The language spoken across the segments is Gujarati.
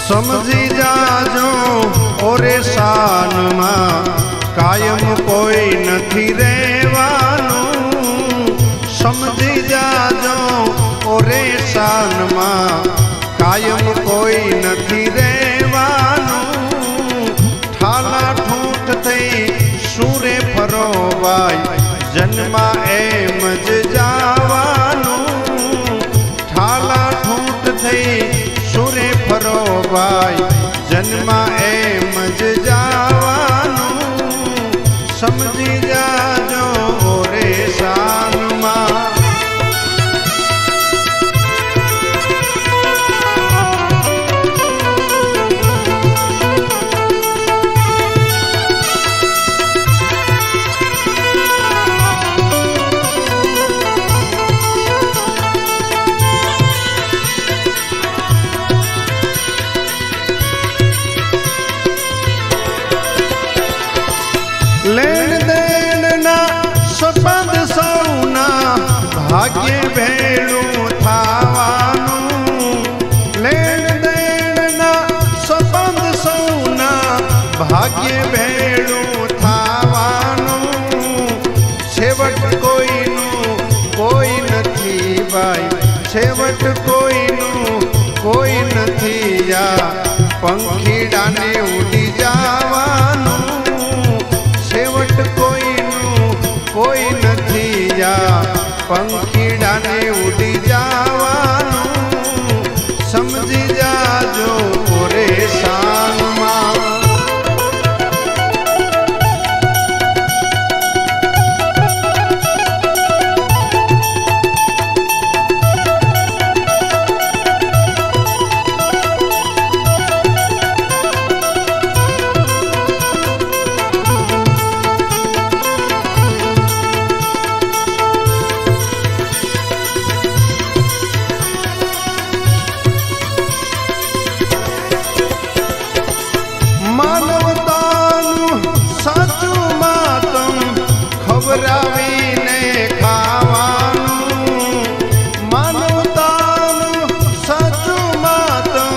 સમજી જાજો ઓરે શાનમાં કાયમ કોઈ નથી રહેવાનું સમજી જાજો ઓરે શાનમાં કાયમ કોઈ નથી રહેવાનું ઠાલા ઠૂંઠ થઈ સુરે ફરોવાય જન્મા એમ જ જાવાનું ઠાલા ઠૂંઠ થઈ સુરે ફરોવાય જન્મા એમ જ જાવાનું સમજી જાજો રે શાનમાં લેણ દેણના સંબંધ સૌના ભાગ્ય ભેળું થાવાનું લેણ દેણના સંબંધ સૌના ભાગ્ય ભેળું થાવાનું છેવટ કોઈનું કોઈ નથી ભાઈ છેવટ કોઈનું કોઈ નથી આ પંખીડાને ઉડી જવાનું છેવટ કોઈનું કોઈ નથી આ પંખીડાને ઉડી જવાનું સમજી જાજો રે શાનમાં માનવતાનું સાચું માતમ ખવરાવીને ખાવાનું માનવતાનું સાચું માતમ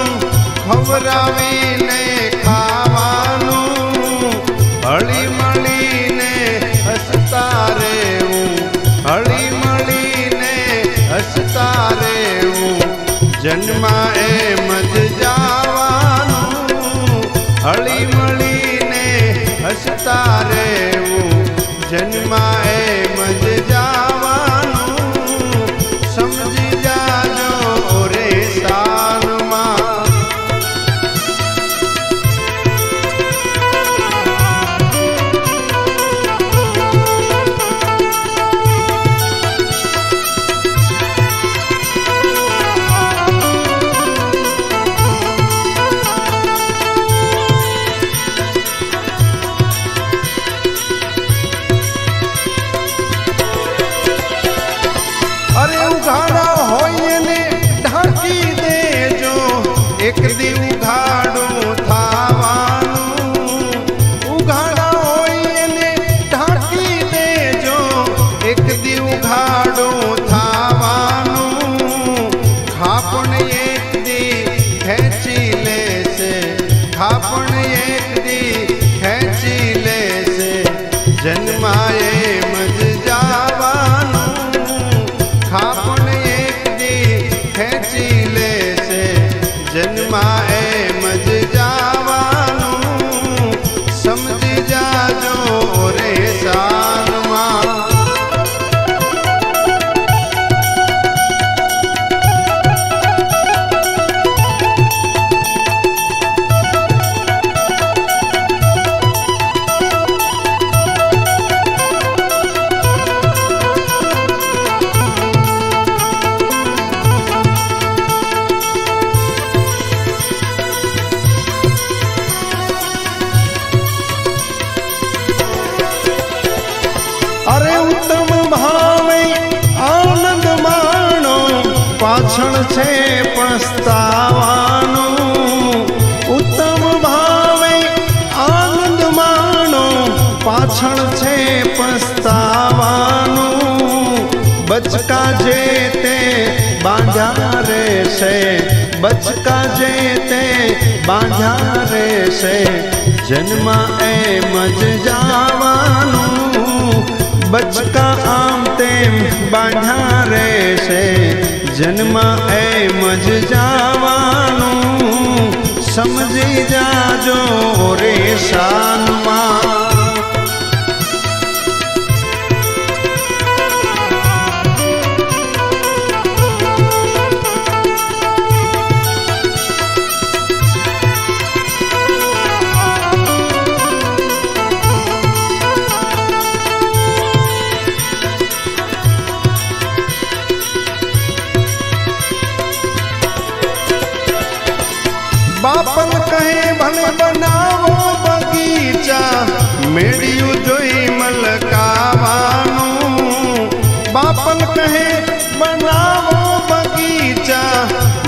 ખવરાવીને ખાવાનું હળી મળીને હસતા રહેવું હળી મળીને હસતા રહેવું જન્મા એમ જ જાવાનું હળી મળીને હસતા રહેવું જન્મા એમ જ જાવાનું સમજી જાજો રે શાનમાં અરે ઉઘાડા હોય ને ઢાંકી દેજો એક દી ઉઘાડું થાવાનું ઉઘાડા હોય ને ઢાંકી દેજો એક દી ઉઘાડું થાવાનું ખાપણ એક દી ખેંચી લેશે ખાપણ એક દી ખેંચી લેશે જન્માએ મજ જાવાનું ખાપણ એક દી ખેંચી લેશે જન્મા એમ જ જાવાનું સમજી જાજો રે શાનમાં અરે ઉત્તમ ભાવે આનંદ માણો પાછળ છે પસ્તાવાનું ઉત્તમ ભાવે આનંદ માણો પાછળ છે પસ્તાવાનું બચકા જે તે બાંધ્યા રહેશે બચકા જે તે બાંધ્યા રહેશે જન્મમાં એમ જ જાવાનું બચકા આમ તેમ બાંધ્યા રહેશે જન્મમાં એમ જ જાવાનું સમજી જાજો રે શાનમાં બાપન કહે ભલે બનાવો બગીચા મેળ્યું જોઈ મલકાવાનું બાપન કહે બનાવો બગીચા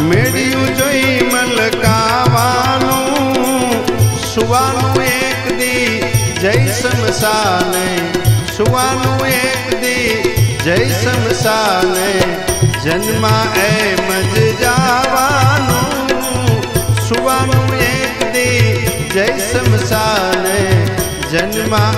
મેળ્યું જોઈ મલકાવાનું સુવાનું એક દી જય શમશાને સુવાનું એક દી જય શમશાને જન્મમાં એમ જ જાવાનું સુવાનું એક દી જય શમશાને જન્મમાં